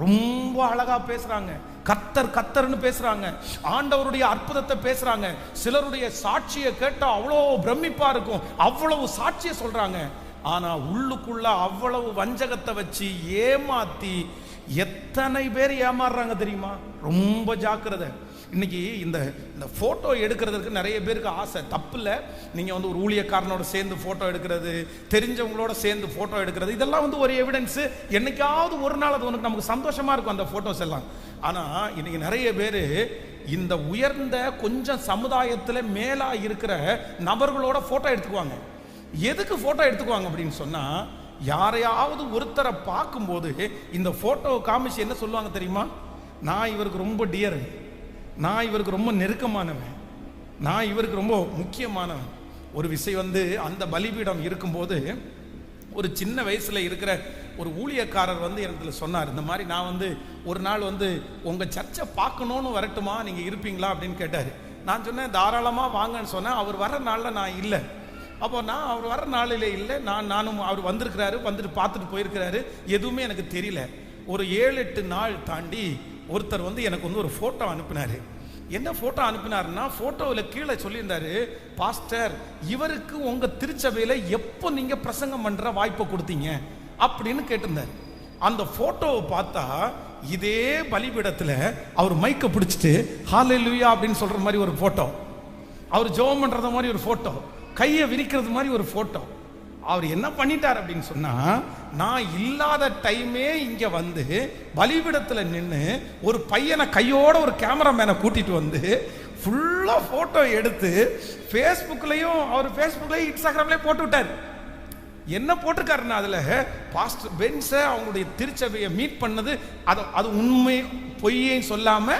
ரொம்ப அழகா பேசுறாங்க, கத்தர் கத்தர்னு பேசுறாங்க, ஆண்டவருடைய அற்புதத்தை பேசுறாங்க. சிலருடைய சாட்சியை கேட்டா அவ்வளோ பிரமிப்பா இருக்கும், அவ்வளவு சாட்சியை சொல்றாங்க. ஆனா உள்ளுக்குள்ள அவ்வளவு வஞ்சகத்தை வச்சு ஏமாத்தி எத்தனை பேர் ஏமாறுறாங்க தெரியுமா? ரொம்ப ஜாக்கிரதை. இன்னைக்கு இந்த போட்டோ எடுக்கிறதுக்கு நிறைய பேருக்கு ஆசை, தப்பு இல்லை. நீங்க வந்து ஒரு ஊழியக்காரனோட சேர்ந்து போட்டோ எடுக்கிறது, தெரிஞ்சவங்களோட சேர்ந்து போட்டோ எடுக்கிறது, இதெல்லாம் வந்து ஒரு எவிடன்ஸ். என்னைக்காவது ஒரு நாள் அது உனக்கு நமக்கு சந்தோஷமா இருக்கும் அந்த போட்டோஸ் எல்லாம். ஆனா இன்னைக்கு நிறைய பேர் இந்த உயர்ந்த கொஞ்சம் சமுதாயத்தில் மேலா இருக்கிற நபர்களோட போட்டோ எடுத்துக்குவாங்க. எதுக்கு போட்டோ எடுத்துக்குவாங்க அப்படின்னு சொன்னா, யாரையாவது ஒருத்தரை பார்க்கும்போது இந்த போட்டோவை காமிச்சு என்ன சொல்லுவாங்க தெரியுமா? நான் இவருக்கு ரொம்ப டியர், நான் இவருக்கு ரொம்ப நெருக்கமானவன், நான் இவருக்கு ரொம்ப முக்கியமானவன். ஒரு விஷயம் வந்து அந்த பலிபீடம் இருக்கும்போது ஒரு சின்ன வயசுல இருக்கிற ஒரு ஊழியக்காரர் வந்து எனக்கு சொன்னார், இந்த மாதிரி நான் வந்து ஒரு நாள் வந்து உங்க சர்ச்சை பார்க்கணும்னு வரட்டுமா, நீங்க இருப்பீங்களா அப்படின்னு கேட்டார். நான் சொன்னேன் தாராளமா வாங்கன்னு சொன்னேன். அவர் வர்ற நாளில் நான் இல்லை. அப்போ நான் அவர் வர நாளிலே இல்லை, நானும் அவர் வந்திருக்கிறாரு, வந்துட்டு பார்த்துட்டு போயிருக்கிறாரு, எதுவுமே எனக்கு தெரியல. ஒரு 7-8 நாள் தாண்டி ஒருத்தர் வந்து எனக்கு வந்து ஒரு ஃபோட்டோ அனுப்பினார். என்ன போட்டோ அனுப்பினாருன்னா, போட்டோவில் கீழே சொல்லியிருந்தாரு, பாஸ்டர் இவருக்கு உங்க திருச்சபையில எப்போ நீங்க பிரசங்கம் பண்ற வாய்ப்பை கொடுத்தீங்க அப்படின்னு கேட்டிருந்தாரு. அந்த போட்டோவை பார்த்தா இதே பலிபீடத்துல அவர் மைக்க பிடிச்சிட்டு ஹல்லேலூயா அப்படின்னு சொல்ற மாதிரி ஒரு போட்டோ, அவர் ஜெபம் பண்றது மாதிரி ஒரு போட்டோ, கையை விரிக்கிறது மாதிரி ஒரு போட்டோ. அவர் என்ன பண்ணிட்டார் அப்படின்னு சொன்னா, நான் இல்லாத டைமே இங்க வந்து பலிபீடத்துல நின்று ஒரு பையனை கையோட ஒரு கேமராமேனை கூட்டிட்டு வந்து ஃபுல்லா போட்டோ எடுத்து ஃபேஸ்புக்லயும் அவர் ஃபேஸ்புக்லயும் இன்ஸ்டாகிராம்லயும் போட்டு விட்டார். என்ன போட்டிருக்காருன்னா, அதுல பாஸ்டர் பென்ஸை அவங்களுடைய திருச்சபையை மீட் பண்ணது அது உண்மை பொய்யையும் சொல்லாம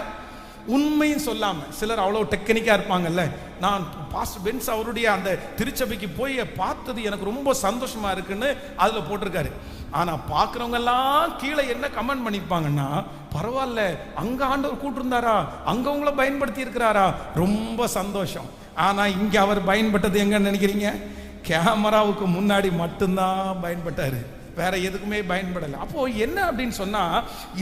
உண்மையும் சொல்லாம. சிலர் அவ்வளவு டெக்னிக்கா இருப்பாங்கல்ல, நான் பாஸ்டர் பென்ஸ் அவருடைய அந்த திருச்சபைக்கு போய் பார்த்தது எனக்கு ரொம்ப சந்தோஷமா இருக்குன்னு அதுல போட்டிருக்காரு. ஆனா பாக்குறவங்க எல்லாம் கீழே என்ன கமெண்ட் பண்ணிருப்பாங்கன்னா, பரவாயில்ல அங்க ஆண்டவர் கூட்டிருந்தாரா, அங்க உங்களை பயன்படுத்தி இருக்கிறாரா, ரொம்ப சந்தோஷம். ஆனா இங்க அவர் பயன்பட்டது எங்கன்னு நினைக்கிறீங்க? கேமராவுக்கு முன்னாடி மட்டும்தான் பயன்பட்டாரு, வேற எதுக்குமே பயன்படலை. அப்போ என்ன அப்படின்னு சொன்னா,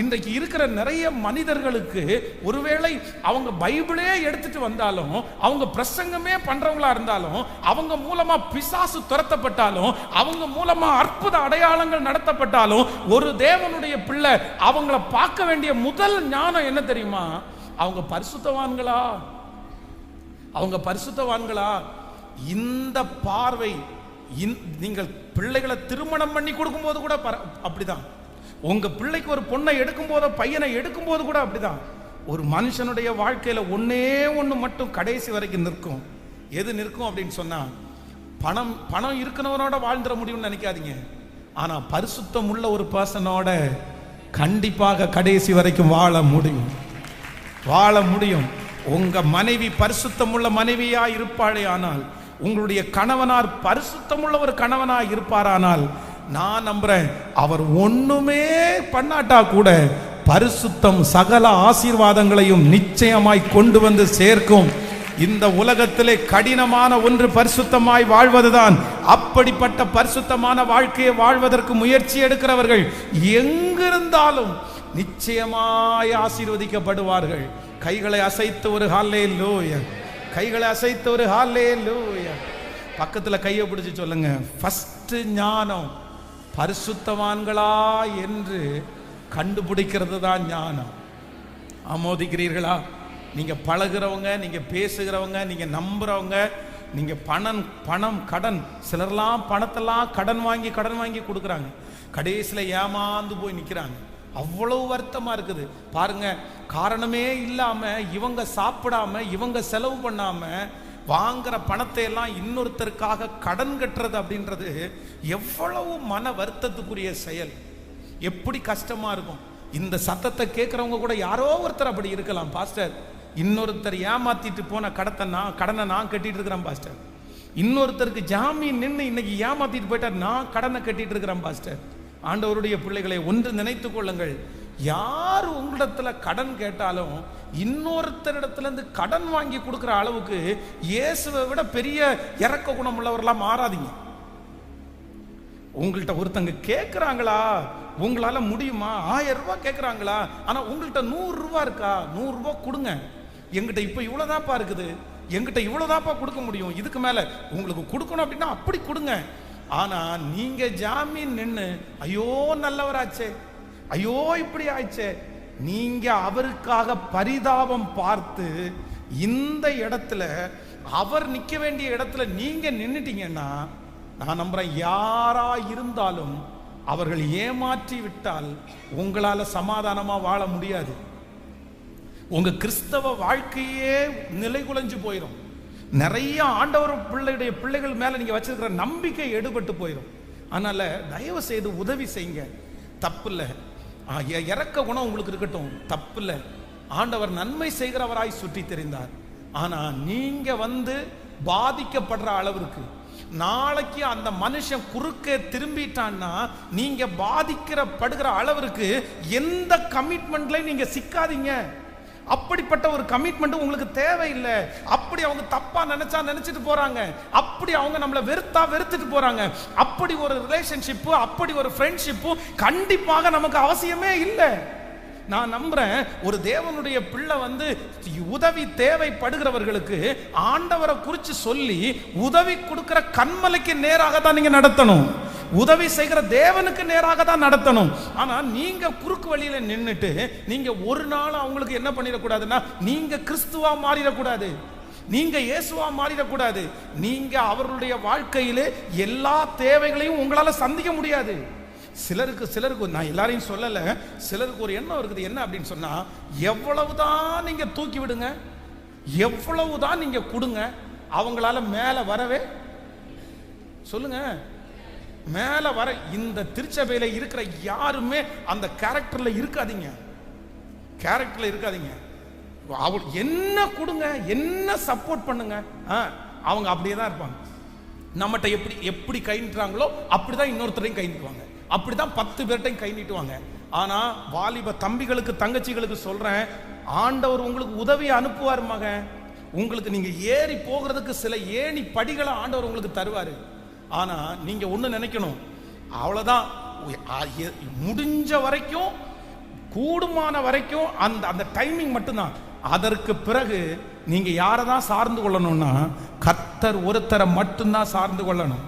இன்றைக்கு இருக்கிற நிறைய மனிதர்களுக்கு ஒருவேளை அவங்க பைபிளே எடுத்துட்டு வந்தாலும், அவங்க பிரசங்கமே பண்றவங்களா இருந்தாலும், அவங்க மூலமா பிசாசு துரத்தப்பட்டாலும், அவங்க மூலமா அற்புத அடையாளங்கள் நடத்தப்பட்டாலும், ஒரு தேவனுடைய பிள்ளை அவங்கள பார்க்க வேண்டிய முதல் ஞானம் என்ன தெரியுமா? அவங்க பரிசுத்தவான்களா, அவங்க பரிசுத்தவான்களா? இந்த பார்வை நீங்கள் பிள்ளைகளை திருமணம் பண்ணி கொடுக்கும் போது கூட அப்படிதான். உங்க பிள்ளைக்கு ஒரு பொண்ணை எடுக்கும் போதோ பையனை எடுக்கும் போது கூட அப்படிதான். ஒரு மனுஷனுடைய வாழ்க்கையில ஒன்னே ஒண்ணு மட்டும் கடைசி வரைக்கும் நிற்கும். எது நிற்கும் அப்படின்னு சொன்னா, பணம் இருக்கிறவனோட வாழ்ந்துட முடியும்னு நினைக்காதீங்க. ஆனா பரிசுத்தம் உள்ள ஒரு பர்சனோட கண்டிப்பாக கடைசி வரைக்கும் வாழ முடியும். உங்க மனைவி பரிசுத்தம் உள்ள மனைவியா இருப்பாளே ஆனால், உங்களுடைய கணவனார் பரிசுத்தமுள்ள ஒரு கணவனா இருப்பாரானால், நான் நம்புறேன் அவர் ஒண்ணுமே பண்ணாட்டா கூட பரிசுத்தம் சகல ஆசீர்வாதங்களையும் நிச்சயமாய் கொண்டு வந்து சேர்க்கும். இந்த உலகத்திலே கடினமான ஒன்று பரிசுத்தமாய் வாழ்வதுதான். அப்படிப்பட்ட பரிசுத்தமான வாழ்க்கையை வாழ்வதற்கு முயற்சி எடுக்கிறவர்கள் எங்கிருந்தாலும் நிச்சயமாய் ஆசீர்வதிக்கப்படுவார்கள். கைகளை அசைத்து ஒரு ஹல்லேலூயா, கைகளை அசைத்து ஒரு ஹல்லேலூயா. பக்கத்துல கையை பிடிச்சு சொல்லுங்க, ஃபர்ஸ்ட் ஞானம் பரிசுத்தவான்களா என்று கண்டுபிடிக்கிறது தான் ஞானம். ஆமோதிக்கிறீர்களா? நீங்க பழகிறவங்க, நீங்க பேசுகிறவங்க, நீங்க நம்புறவங்க, நீங்க பணம் கடன், சிலர்லாம் பணத்தெல்லாம் கடன் வாங்கி கொடுக்குறாங்க, கடைசியில் ஏமாந்து போய் நிற்கிறாங்க. அவ்வளவு வருத்தமா இருக்குது பாருங்க. காரணமே இல்லாம இவங்க சாப்பிடாம இவங்க செலவு பண்ணாம வாங்குற பணத்தை எல்லாம் இன்னொருத்தருக்காக கடன் கட்டுறது அப்படின்றது எவ்வளவு மன வருத்தத்துக்குரிய செயல். எப்படி கஷ்டமா இருக்கும். இந்த சத்தத்தை கேட்கறவங்க கூட யாரோ ஒருத்தர் அப்படி இருக்கலாம். பாஸ்டர், இன்னொருத்தர் ஏமாத்திட்டு போன கடனை நான் கட்டிட்டு இருக்கிறேன் பாஸ்டர். இன்னொருத்தருக்கு ஜாமீன் நின்று இன்னைக்கு ஏமாத்திட்டு போயிட்டார், நான் கடனை கட்டிட்டு இருக்கிறேன் பாஸ்டர். ஆண்டவருடைய பிள்ளைகளை ஒன்று நினைத்துக் கொள்ளுங்கள், யார் உங்களிடத்துல கடன் கேட்டாலும் இன்னொருத்தரிடத்துல இருந்து கடன் வாங்கி கொடுக்கிற அளவுக்கு இயேசுவை விட பெரிய இறக்க குணம் உள்ளவர்களா மாறாதீங்க. உங்கள்கிட்ட ஒருத்தங்க கேட்கிறாங்களா, உங்களால முடியுமா? 1000 ரூபாய் கேட்கிறாங்களா, ஆனா உங்கள்கிட்ட 100 ரூபாய் இருக்கா, 100 ரூபாய் கொடுங்க. எங்கிட்ட இப்ப இவ்வளவுதான்ப்பா இருக்குது, எங்கிட்ட இவ்வளவுதான்ப்பா கொடுக்க முடியும், இதுக்கு மேல உங்களுக்கு கொடுக்கணும் அப்படின்னா அப்படி கொடுங்க. ஆனா நீங்க ஜாமீன் நின்று ஐயோ நல்லவராச்சே, ஐயோ இப்படி ஆயிடுச்சே, நீங்க அவருக்காக பரிதாபம் பார்த்து இந்த இடத்துல அவர் நிக்க வேண்டிய இடத்துல நீங்க நின்னுட்டீங்கன்னா, நான் நம்புறேன் யாரா இருந்தாலும் அவர்கள் ஏமாற்றி விட்டால் உங்களால சமாதானமா வாழ முடியாது. உங்க கிறிஸ்தவ வாழ்க்கையே நிலைகுலைஞ்சு போயிடும். நிறைய ஆண்டவர் பிள்ளைகள் மேல நீங்க வச்சிருக்கிற நம்பிக்கை எடுபட்டு போயிடும். அதனால தயவு செய்து உதவி செய்யுங்க, தப்பு இல்லை. இறக்க குணம் உங்களுக்கு இருக்கட்டும், தப்பு இல்லை. ஆண்டவர் நன்மை செய்கிறவராய் சுற்றி தெரிந்தார். ஆனா நீங்க பாதிக்கப்படுற அளவிற்கு நாளைக்கு அந்த மனுஷன் குறுக்கே திரும்பிட்டான்னா நீங்க பாதிக்கப்படுகிற அளவிற்கு எந்த கமிட்மெண்ட்ல நீங்க சிக்காதீங்க. அப்படிப்பட்ட ஒரு கமிட்மெண்ட் உங்களுக்கு தேவையில்லை. அப்படி அவங்க தப்பா நினைச்சிட்டு போறாங்க, அப்படி அவங்க நம்மளை வெறுத்துட்டு போறாங்க. அப்படி ஒரு ரிலேஷன்ஷிப், அப்படி ஒரு ஃப்ரெண்ட்ஷிப் கண்டிப்பாக நமக்கு அவசியமே இல்லை. நான் நம்புறேன் ஒரு தேவனுடைய பிள்ளை வந்து உதவி தேவைப்படுகிறவர்களுக்கு ஆண்டவரை குறித்து சொல்லி உதவி கொடுக்கிற கண்மலைக்கு நேராக தான் நீங்க நடத்தணும். உதவி செய்கிற தேவனுக்கு நேராக தான் நடத்தணும். ஆனா நீங்க குறுக்கு வழியில நின்னுட்டு நீங்க ஒரு நாள் அவங்களுக்கு என்ன பண்ணிடக்கூடாதுன்னா, நீங்க கிறிஸ்துவா மாறிடக்கூடாது, நீங்க இயேசுவா மாறிடக்கூடாது. நீங்க அவர்களுடைய வாழ்க்கையிலே எல்லா தேவைகளையும் உங்களால சந்திக்க முடியாது. சிலருக்கு நான் எல்லாரையும் சொல்லல, சிலருக்கு ஒரு எண்ணம் இருக்குது. என்ன அப்படின்னு சொன்னா, எவ்வளவுதான் நீங்க தூக்கி விடுங்க, எவ்வளவுதான் நீங்க கொடுங்க, அவங்களால மேல வரவே சொல்லுங்க மேல வர. இந்த திருச்சபையில இருக்கிற யாருமே அந்த கேரக்டர்ல இருக்காதீங்க, கேரக்டர்ல இருக்காதீங்க. அவள் என்ன கொடுங்க, என்ன சப்போர்ட் பண்ணுங்க, அவங்க அப்படியே தான் இருப்பாங்க. நம்மகிட்ட எப்படி கை நீட்டுறாங்களோ அப்படிதான் இன்னொருத்தரையும் கை நீட்டுவாங்க, அப்படிதான் 10 பேர்ட்டையும் கை நீட்டுவாங்க. ஆனா வாலிப தம்பிகளுக்கு தங்கச்சிகளுக்கு சொல்றேன், ஆண்டவர் உங்களுக்கு உதவி அனுப்புவார் மகன். உங்களுக்கு நீங்க ஏறி போகிறதுக்கு சில ஏணி படிகளை ஆண்டவர் உங்களுக்கு தருவாரு. ஆனா நீங்க ஒண்ணு நினைக்கணும், அவ்வளவுதான், முடிஞ்ச வரைக்கும் கூடுமான வரைக்கும் அந்த டைமிங் மட்டும்தான். அதற்கு பிறகு நீங்க யாரை தான் சார்ந்து கொள்ளணும்னா, கர்த்தர் ஒருத்தரை மட்டும்தான் சார்ந்து கொள்ளணும்,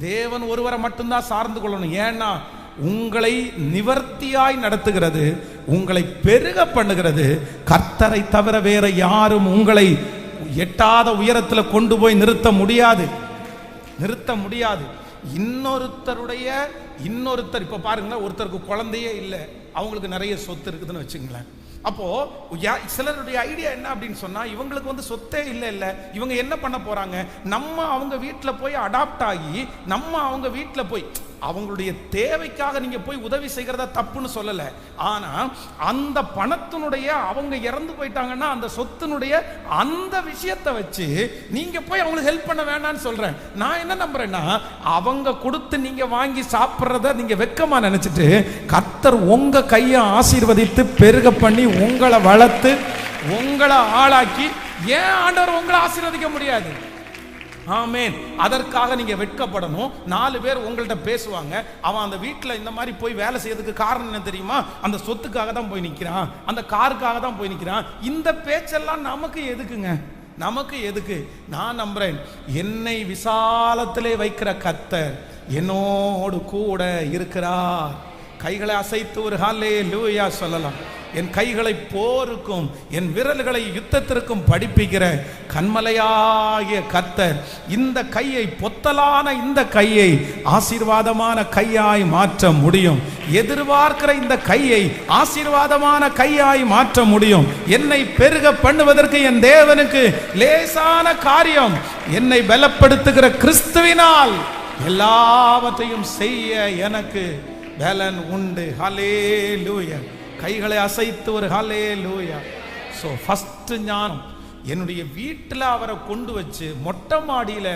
தேவன் ஒருவரை மட்டும்தான் சார்ந்து கொள்ளணும். ஏன்னா உங்களை நிவர்த்தியாய் நடத்துகிறது, உங்களை பெருக பண்ணுகிறது கர்த்தரை தவிர வேற யாரும் உங்களை எட்டாத உயரத்துல கொண்டு போய் நிறுத்த முடியாது. இன்னொருத்தர் இப்ப பாருங்க, ஒருத்தருக்கு குழந்தையே இல்லை, அவங்களுக்கு நிறைய சொத்து இருக்குதுன்னு வச்சுங்களேன். அப்போ சிலருடைய ஐடியா என்ன அப்படின்னு சொன்னா, இவங்களுக்கு வந்து சொத்தே இல்ல, இவங்க என்ன பண்ண போறாங்க, நம்ம அவங்க வீட்டுல போய் அடாப்ட் ஆகி நம்ம அவங்க வீட்டுல போய் அவங்களுடைய தேவைக்காக நீங்க போய் உதவி செய்கிறதா தப்புன்னு சொல்லல. ஆனா அந்த பணத்தினுடைய அவங்க இறந்து போயிட்டாங்கன்னா அந்த சொத்தினுடைய அந்த விஷயத்தை வச்சு நீங்க போய் அவங்களுக்கு ஹெல்ப் பண்ண வேண்டாம்னு சொல்றேன். நான் என்ன நம்புறேன்னா, அவங்க கொடுத்து நீங்க வாங்கி சாப்பிட்றத நீங்க வெக்கமா நினைச்சிட்டு, கர்த்தர் உங்க கையை ஆசீர்வதித்து பெருக பண்ணி உங்களை வளர்த்து உங்களை ஆளாக்கி, ஏன் ஆண்டவர் உங்களை ஆசீர்வதிக்க முடியாது? ஆமென். அதற்காக நீங்க வெட்கப்படணும். 4 பேர் உங்கள்கிட்ட பேசுவாங்க, அவன் அந்த வீட்டில் இந்த மாதிரி போய் வேலை செய்யறதுக்கு காரணம் என்ன தெரியுமா, அந்த சொத்துக்காக தான் போய் நிற்கிறான், அந்த காருக்காக தான் போய் நிற்கிறான். இந்த பேச்செல்லாம் நமக்கு எதுக்குங்க, நமக்கு எதுக்கு? நான் நம்புறேன், என்னை விசாலத்திலே வைக்கிற கர்த்தர் என்னோடு கூட இருக்கிறார். கைகளை அசைத்து ஒரு ஹல்லேலூயா சொல்லலாம். என் கைகளை போருக்கும் என் விரல்களை யுத்தத்திற்கும் படிப்பிக்கிற கண்மலையாகிய கர்த்தர் இந்த கையை, பொத்தலான இந்த கையை ஆசீர்வாதமான கையாய் மாற்ற முடியும். எதிர்பார்க்கிற இந்த கையை ஆசீர்வாதமான கையாய் மாற்ற முடியும். என்னை பெருக பண்ணுவதற்கு என் தேவனுக்கு லேசான காரியம். என்னை பலப்படுத்துகிற கிறிஸ்துவினால் எல்லாவற்றையும் செய்ய எனக்கு பலன் உண்டு. ஹல்லேலூயா. கைகளை அசைத்து ஒரு ஹல்லேலூயா. ஸோ ஃபர்ஸ்ட் ஞானம், என்னுடைய வீட்டில் அவரை கொண்டு வச்சு மொட்டை மாடியில்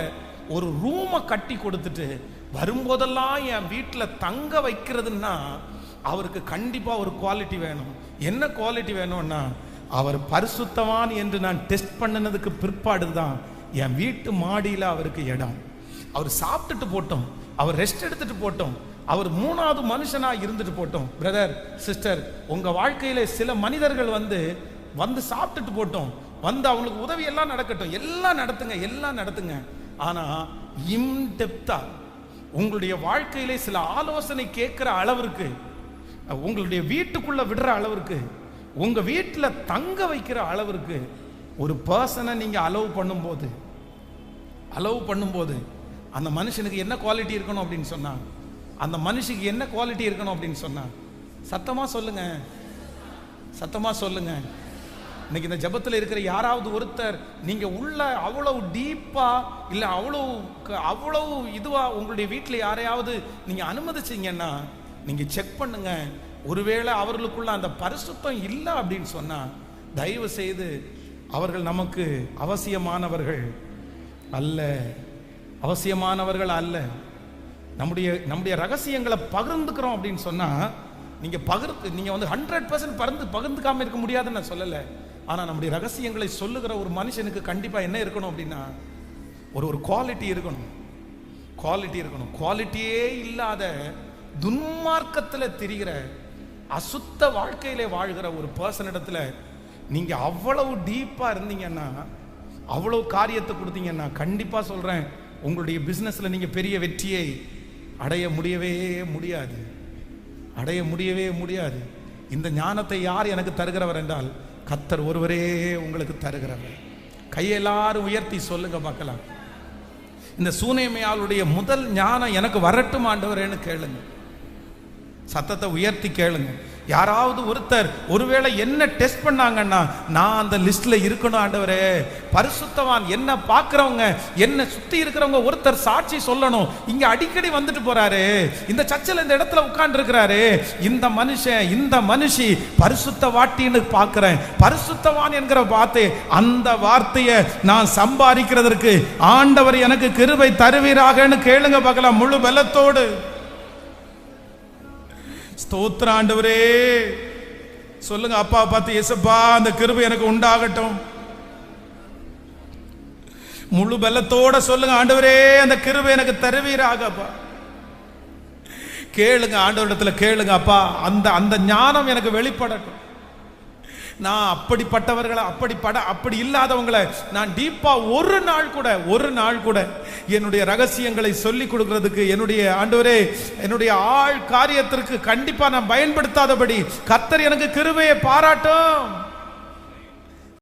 ஒரு ரூமை கட்டி கொடுத்துட்டு வரும்போதெல்லாம் என் வீட்டில் தங்க வைக்கிறதுன்னா அவருக்கு கண்டிப்பாக ஒரு குவாலிட்டி வேணும். என்ன குவாலிட்டி வேணும்னா, அவர் பரிசுத்தவான் என்று நான் டெஸ்ட் பண்ணினதுக்கு பிற்பாடு தான் என் வீட்டு மாடியில் அவருக்கு இடம். அவர் சாப்பிட்டுட்டு போட்டோம், அவர் ரெஸ்ட் எடுத்துட்டு போட்டோம், அவர் 3வது மனுஷனா இருந்துட்டு போட்டோம். பிரதர் சிஸ்டர், உங்க வாழ்க்கையில சில மனிதர்கள் வந்து சாப்பிட்டுட்டு போட்டோம், வந்து அவங்களுக்கு உதவி எல்லாம் நடக்கட்டும், எல்லாம் நடத்துங்க. ஆனா இன்டெப்தா உங்களுடைய வாழ்க்கையிலே சில ஆலோசனை கேட்கிற அளவிற்கு, உங்களுடைய வீட்டுக்குள்ள விடுற அளவிற்கு, உங்க வீட்டில் தங்க வைக்கிற அளவிற்கு ஒரு பர்சனை நீங்க அலோவ் பண்ணும்போது அந்த மனுஷனுக்கு என்ன குவாலிட்டி இருக்கணும் அப்படின்னு சொன்னா, அந்த மனுஷனுக்கு என்ன குவாலிட்டி இருக்கணும் அப்படின்னு சொன்னா, சத்தமா சொல்லுங்க. இன்னைக்கு இந்த ஜபத்தில் இருக்கிற யாராவது ஒருத்தர் நீங்க உள்ள அவ்வளவு டீப்பா இல்ல அவ்வளவு இதுவா உங்களுடைய வீட்டில் யாரையாவது நீங்க அனுமதிச்சீங்கன்னா நீங்க செக் பண்ணுங்க. ஒருவேளை அவர்களுக்குள்ள அந்த பரிசுத்தம் இல்லை அப்படின்னு சொன்னா, தயவு செய்து அவர்கள் நமக்கு அவசியமானவர்கள் அல்ல. நம்முடைய ரகசியங்களை பகிர்ந்துக்கிறோம் அப்படின்னு சொன்னா, நீங்க 100% பகிர்ந்துக்காம இருக்க முடியாதுன்னு நான் சொல்லல. ஆனா நம்முடைய ரகசியங்களை சொல்லுகிற ஒரு மனுஷனுக்கு கண்டிப்பா என்ன இருக்கணும் அப்படின்னா, ஒரு குவாலிட்டி இருக்கணும். குவாலிட்டியே இல்லாத துன்மார்க்கத்தில் திரிகிற அசுத்த வாழ்க்கையிலே வாழ்கிற ஒரு பர்சன் இடத்துல நீங்க அவ்வளவு டீப்பா இருந்தீங்கன்னா, அவ்வளவு காரியத்தை கொடுத்தீங்கன்னா, கண்டிப்பா சொல்றேன், உங்களுடைய பிசினஸ்ல நீங்க பெரிய வெற்றியை அடைய முடியவே முடியாது. அடைய முடியவே முடியாது. இந்த ஞானத்தை யார் எனக்கு தருகிறவர் என்றால் கர்த்தர் ஒருவரே உங்களுக்கு தருகிறவர். கையெல்லாரும் உயர்த்தி சொல்லுங்க பார்க்கலாம். இந்த சூனேமியாளுடைய முதல் ஞானம் எனக்கு வரட்டும் ஆண்டவரேன்னு கேளுங்க. சத்தத்தை உயர்த்தி கேளுங்க. யாராவது ஒருத்தர் ஒருவேளை என்ன டெஸ்ட் பண்ணாங்கன்னா, நான் அந்த லிஸ்ட்ல இருக்கணும் ஆண்டவரே. பரிசுத்தவான் என்ன பார்க்கிறவங்க, என்ன சுத்தி இருக்கிறவங்க ஒருத்தர் சாட்சி சொல்லணும். இங்க அடிக்கடி வந்துட்டு போறாரு, இந்த சர்ச்சில் இந்த இடத்துல உட்கார்ந்து இருக்கிறாரு, இந்த மனுஷன் இந்த மனுஷி பரிசுத்த வாட்டின்னு பார்க்கிறேன். பரிசுத்தவான் என்கிற வார்த்தை, அந்த வார்த்தையை நான் சம்பாதிக்கிறதற்கு ஆண்டவர் எனக்கு கிருபை தருவீராகன்னு கேளுங்க பார்க்கலாம் முழு பலத்தோடு. ஸ்தோத்திர ஆண்டவரே. சொல்லுங்க, அப்பா பார்த்து, இயேசுப்பா அந்த கிருபை எனக்கு உண்டாகட்டும். முழு பலத்தோட சொல்லுங்க, ஆண்டவரே அந்த கிருபை எனக்கு தருவீராகப்பா. கேளுங்க, ஆண்டவரிடத்துல கேளுங்க, அப்பா அந்த அந்த ஞானம் எனக்கு வெளிப்படட்டும். நான் அப்படிப்பட்டவர்களை அப்படி இல்லாதவங்களை நான் டீப்பா ஒரு நாள் கூட என்னுடைய ரகசியங்களை சொல்லி கொடுக்கிறதுக்கு, என்னுடைய ஆண்டவரே என்னுடைய ஆள் காரியத்திற்கு கண்டிப்பா நான் பயன்படுத்தாதபடி கர்த்தர் எனக்கு கிருபையை பாராட்டும்.